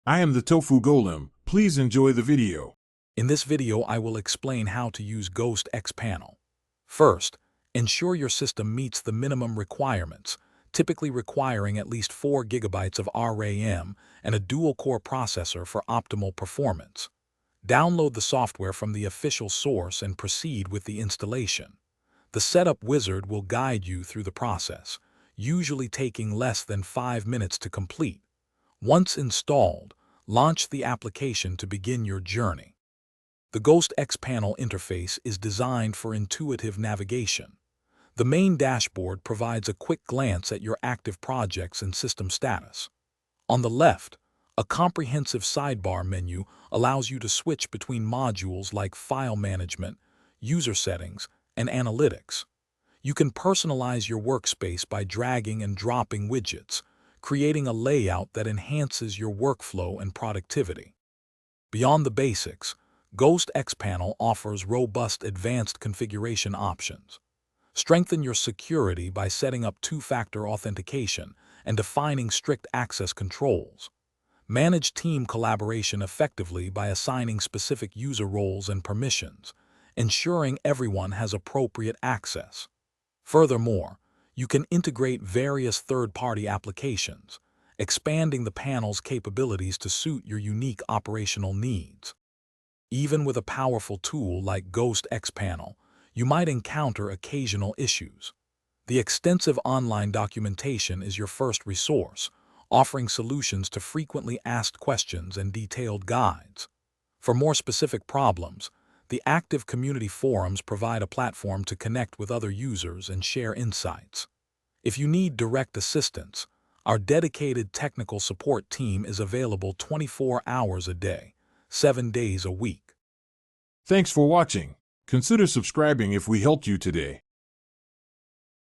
I am the Tofu Golem. Please enjoy the video. In this video, I will explain how to use Ghost xPanel. First, ensure your system meets the minimum requirements, typically requiring at least 4 GB of RAM and a dual-core processor for optimal performance. Download the software from the official source and proceed with the installation. The setup wizard will guide you through the process, usually taking less than 5 minutes to complete. Once installed, launch the application to begin your journey. The Ghost xPanel interface is designed for intuitive navigation. The main dashboard provides a quick glance at your active projects and system status. On the left, a comprehensive sidebar menu allows you to switch between modules like file management, user settings, and analytics. You can personalize your workspace by dragging and dropping widgets, creating a layout that enhances your workflow and productivity. Beyond the basics, Ghost xPanel offers robust advanced configuration options. Strengthen your security by setting up two-factor authentication and defining strict access controls. Manage team collaboration effectively by assigning specific user roles and permissions, ensuring everyone has appropriate access. Furthermore, you can integrate various third-party applications, expanding the panel's capabilities to suit your unique operational needs. Even with a powerful tool like Ghost xPanel, you might encounter occasional issues. The extensive online documentation is your first resource, offering solutions to frequently asked questions and detailed guides. For more specific problems, the active community forums provide a platform to connect with other users and share insights. If you need direct assistance, our dedicated technical support team is available 24 hours a day, 7 days a week. Thanks for watching. Consider subscribing if we helped you today.